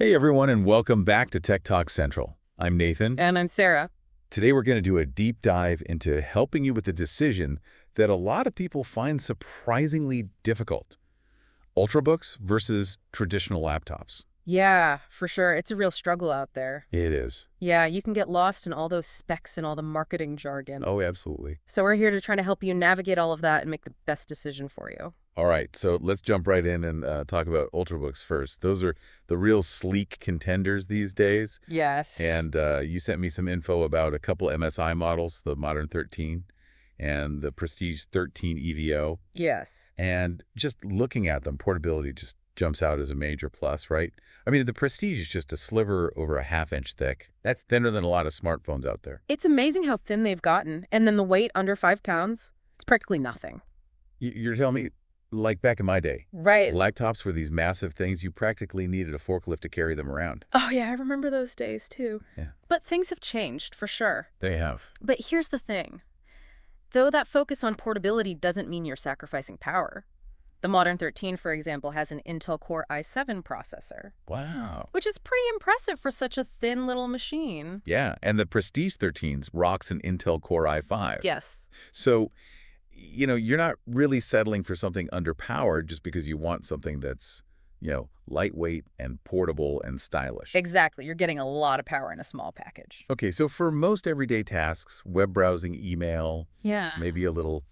Hey everyone, and welcome back to Tech Talk Central. I'm Nathan. And I'm Sarah. Today we're going to do a deep dive into helping you with a decision that a lot of people find surprisingly difficult. Ultrabooks versus traditional laptops. Yeah, for sure. It's a real struggle out there. It is. Yeah, you can get lost in all those specs and all the marketing jargon. Oh, absolutely. So we're here to try to help you navigate all of that and make the best decision for you. All right, so let's jump right in and talk about Ultrabooks first. Those are the real sleek contenders these days. Yes. And you sent me some info about a couple MSI models, the Modern 13 and the Prestige 13 EVO. Yes. And just looking at them, portability just jumps out as a major plus, right? I mean, the Prestige is just a sliver over a half-inch thick. That's thinner than a lot of smartphones out there. It's amazing how thin they've gotten. And then the weight under 5 pounds, it's practically nothing. You're telling me, like back in my day, Right. laptops were these massive things. You practically needed a forklift to carry them around. Oh, yeah, I remember those days, too. Yeah. But things have changed, for sure. They have. But here's the thing. Though that focus on portability doesn't mean you're sacrificing power. The Modern 13, for example, has an Intel Core i7 processor. Wow. Which is pretty impressive for such a thin little machine. Yeah, and the Prestige 13s rocks an Intel Core i5. Yes. So, you're not really settling for something underpowered just because you want something that's, lightweight and portable and stylish. Exactly. You're getting a lot of power in a small package. Okay, so for most everyday tasks, web browsing, email, maybe a little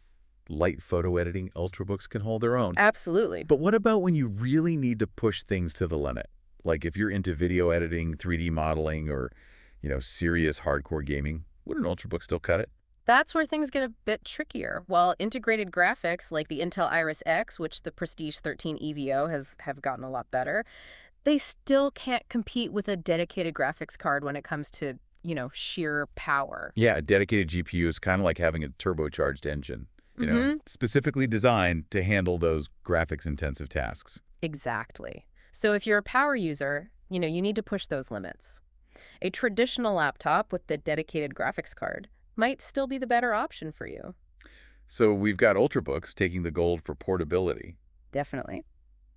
light photo editing, Ultrabooks can hold their own. Absolutely. But what about when you really need to push things to the limit? Like if you're into video editing, 3D modeling, or, serious hardcore gaming, would an Ultrabook still cut it? That's where things get a bit trickier. While integrated graphics like the Intel Iris X, which the Prestige 13 EVO have gotten a lot better, they still can't compete with a dedicated graphics card when it comes to, sheer power. Yeah, a dedicated GPU is kind of like having a turbocharged engine, specifically designed to handle those graphics-intensive tasks. Exactly. So if you're a power user, you need to push those limits. A traditional laptop with the dedicated graphics card might still be the better option for you. So we've got Ultrabooks taking the gold for portability. Definitely.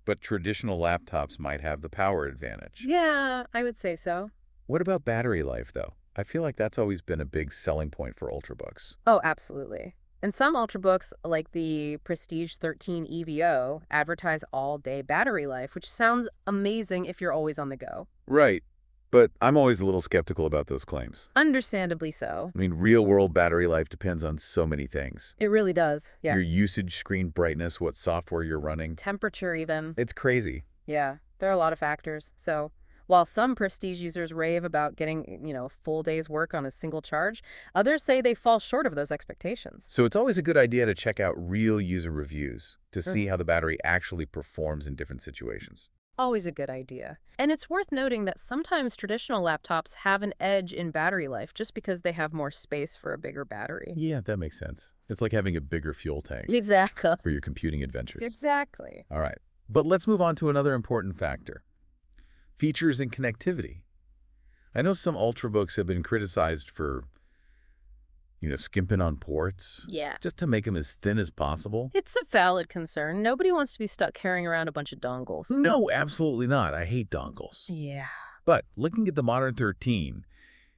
But traditional laptops might have the power advantage. Yeah, I would say so. What about battery life, though? I feel like that's always been a big selling point for Ultrabooks. Oh, absolutely. And some Ultrabooks, like the Prestige 13 EVO, advertise all-day battery life, which sounds amazing if you're always on the go. Right. But I'm always a little skeptical about those claims. Understandably so. I mean, real-world battery life depends on so many things. It really does, yeah. Your usage, screen brightness, what software you're running. Temperature even. It's crazy. Yeah, there are a lot of factors. So while some Prestige users rave about getting, a full day's work on a single charge, others say they fall short of those expectations. So it's always a good idea to check out real user reviews to see how the battery actually performs in different situations. Always a good idea. And it's worth noting that sometimes traditional laptops have an edge in battery life just because they have more space for a bigger battery. Yeah, that makes sense. It's like having a bigger fuel tank Exactly. for your computing adventures. Exactly. All right. But let's move on to another important factor. Features and connectivity. I know some Ultrabooks have been criticized for, skimping on ports. Yeah. Just to make them as thin as possible. It's a valid concern. Nobody wants to be stuck carrying around a bunch of dongles. No, absolutely not. I hate dongles. Yeah. But looking at the Modern 13,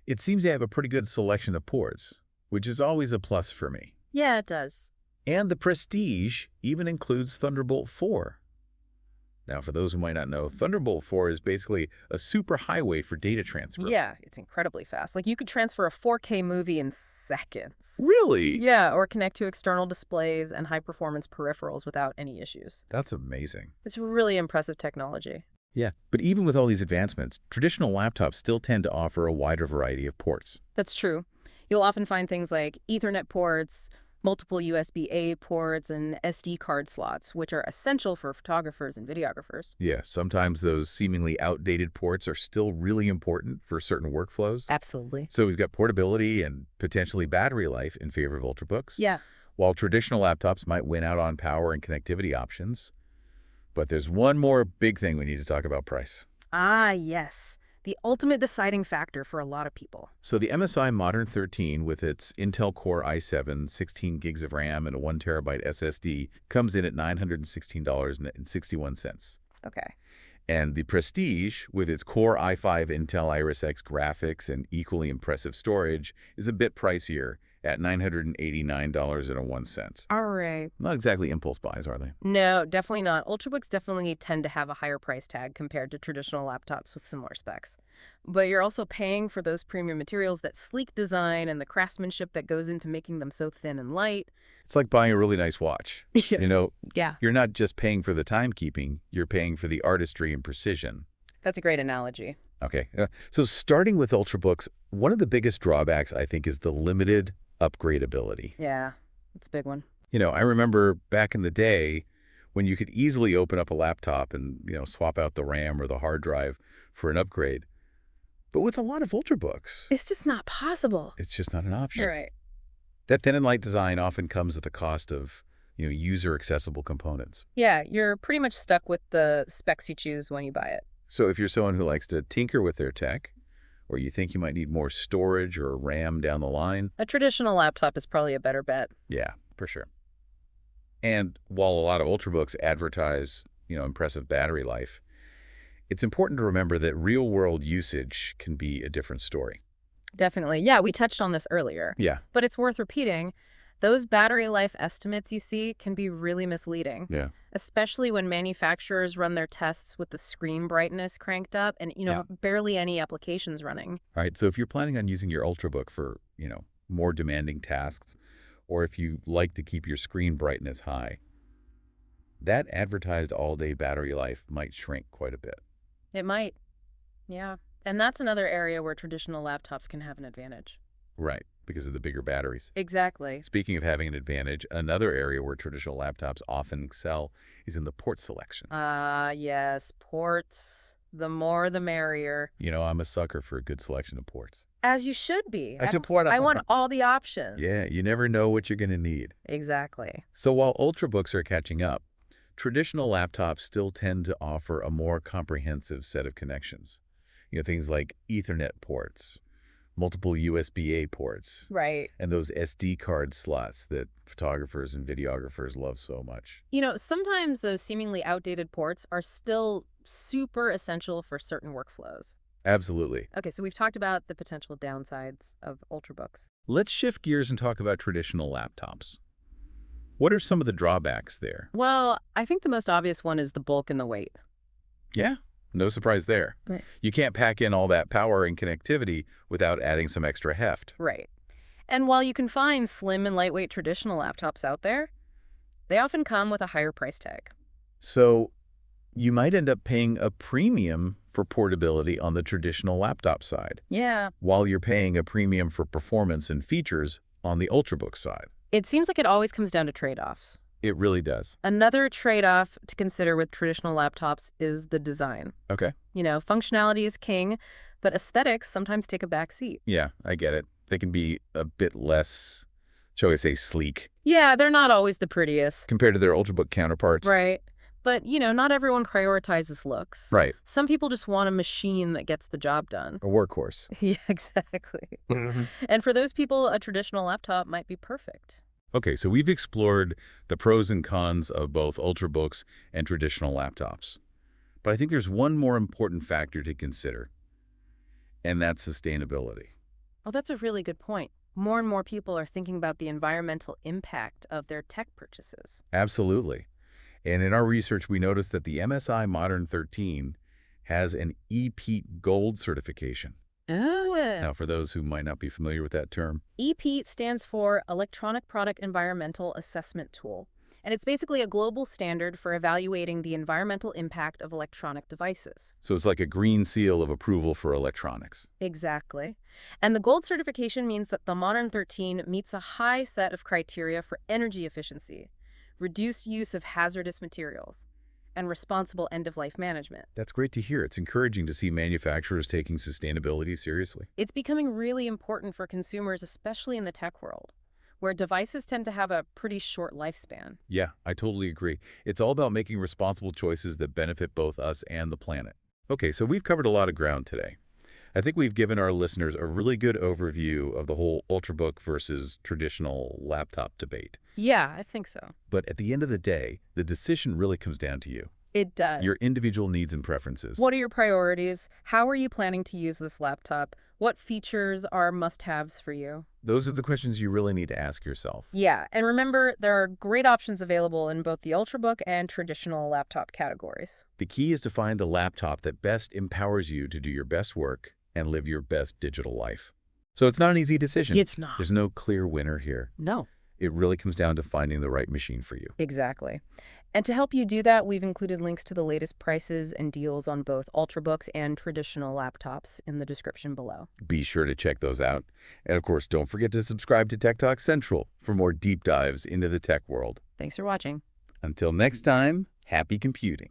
it seems to have a pretty good selection of ports, which is always a plus for me. Yeah, it does. And the Prestige even includes Thunderbolt 4. Now, for those who might not know, Thunderbolt 4 is basically a superhighway for data transfer. Yeah, it's incredibly fast. Like, you could transfer a 4K movie in seconds. Really? Yeah, or connect to external displays and high-performance peripherals without any issues. That's amazing. It's really impressive technology. Yeah, but even with all these advancements, traditional laptops still tend to offer a wider variety of ports. That's true. You'll often find things like Ethernet ports, multiple USB-A ports, and SD card slots, which are essential for photographers and videographers. Yeah, sometimes those seemingly outdated ports are still really important for certain workflows. Absolutely. So we've got portability and potentially battery life in favor of Ultrabooks. Yeah. While traditional laptops might win out on power and connectivity options. But there's one more big thing we need to talk about: price. Ah, yes. The ultimate deciding factor for a lot of people. So the MSI Modern 13 with its Intel Core i7, 16 gigs of RAM, and a 1 terabyte SSD comes in at $916.61. Okay. And the Prestige, with its Core i5 Intel Iris X graphics and equally impressive storage, is a bit pricier at $989.01. All right. Not exactly impulse buys, are they? No, definitely not. Ultrabooks definitely tend to have a higher price tag compared to traditional laptops with similar specs. But you're also paying for those premium materials, that sleek design and the craftsmanship that goes into making them so thin and light. It's like buying a really nice watch. Yeah. Yeah. You're not just paying for the timekeeping, you're paying for the artistry and precision. That's a great analogy. Okay, so starting with Ultrabooks, one of the biggest drawbacks, I think, is the limited upgradeability. Yeah, that's a big one. I remember back in the day when you could easily open up a laptop and, swap out the RAM or the hard drive for an upgrade. But with a lot of Ultrabooks, It's just not possible. it's just not an option. You're right. That thin and light design often comes at the cost of, user-accessible components. Yeah, you're pretty much stuck with the specs you choose when you buy it. So if you're someone who likes to tinker with their tech, or you think you might need more storage or RAM down the line, A traditional laptop is probably a better bet. yeah, for sure. And while a lot of Ultrabooks advertise, impressive battery life, it's important to remember that real-world usage can be a different story. Definitely. Yeah, we touched on this earlier. Yeah. But it's worth repeating. Those battery life estimates you see can be really misleading, Yeah. especially when manufacturers run their tests with the screen brightness cranked up and, Yeah. barely any applications running. All right, so if you're planning on using your Ultrabook for, more demanding tasks, or if you like to keep your screen brightness high, that advertised all-day battery life might shrink quite a bit. It might. Yeah. And that's another area where traditional laptops can have an advantage. Right, because of the bigger batteries. Exactly. Speaking of having an advantage, another area where traditional laptops often excel is in the port selection. Yes, ports. The more, the merrier. I'm a sucker for a good selection of ports. As you should be. I I want all the options. Yeah, you never know what you're going to need. Exactly. So while Ultrabooks are catching up, traditional laptops still tend to offer a more comprehensive set of connections. Things like Ethernet ports, multiple USB-A ports, Right. and those SD card slots that photographers and videographers love so much. Sometimes those seemingly outdated ports are still super essential for certain workflows. Absolutely. Okay, so we've talked about the potential downsides of Ultrabooks. Let's shift gears and talk about traditional laptops. What are some of the drawbacks there? Well, I think the most obvious one is the bulk and the weight. Yeah, no surprise there. Right. You can't pack in all that power and connectivity without adding some extra heft. Right. And while you can find slim and lightweight traditional laptops out there, they often come with a higher price tag. So you might end up paying a premium for portability on the traditional laptop side, Yeah. while you're paying a premium for performance and features on the Ultrabook side. It seems like it always comes down to trade-offs. It really does. Another trade-off to consider with traditional laptops is the design. Okay. Functionality is king, but aesthetics sometimes take a back seat. Yeah, I get it. They can be a bit less, shall we say, sleek Yeah, they're not always the prettiest. compared to their Ultrabook counterparts. Right. But, not everyone prioritizes looks. Right. Some people just want a machine that gets the job done. A workhorse. Yeah, exactly. And for those people, a traditional laptop might be perfect. Okay, so we've explored the pros and cons of both Ultrabooks and traditional laptops. But I think there's one more important factor to consider, and that's sustainability. Oh, that's a really good point. More and more people are thinking about the environmental impact of their tech purchases. Absolutely. And in our research, we noticed that the MSI Modern 13 has an EPEAT Gold certification. Oh. Now, for those who might not be familiar with that term, EPEAT stands for Electronic Product Environmental Assessment Tool, and it's basically a global standard for evaluating the environmental impact of electronic devices. so it's like a green seal of approval for electronics. Exactly. And the gold certification means that the Modern 13 meets a high set of criteria for energy efficiency, reduced use of hazardous materials, and responsible end-of-life management. That's great to hear. It's encouraging to see manufacturers taking sustainability seriously. It's becoming really important for consumers, especially in the tech world, where devices tend to have a pretty short lifespan. Yeah, I totally agree. It's all about making responsible choices that benefit both us and the planet. Okay, so we've covered a lot of ground today. I think we've given our listeners a really good overview of the whole Ultrabook versus traditional laptop debate. Yeah, I think so. But at the end of the day, the decision really comes down to you. It does. Your individual needs and preferences. What are your priorities? How are you planning to use this laptop? What features are must-haves for you? Those are the questions you really need to ask yourself. Yeah, and remember, there are great options available in both the Ultrabook and traditional laptop categories. The key is to find the laptop that best empowers you to do your best work and live your best digital life. So it's not an easy decision. It's not. There's no clear winner here. No. It really comes down to finding the right machine for you. Exactly. And to help you do that, we've included links to the latest prices and deals on both Ultrabooks and traditional laptops in the description below. Be sure to check those out. And of course, don't forget to subscribe to Tech Talk Central for more deep dives into the tech world. Thanks for watching. Until next time, happy computing.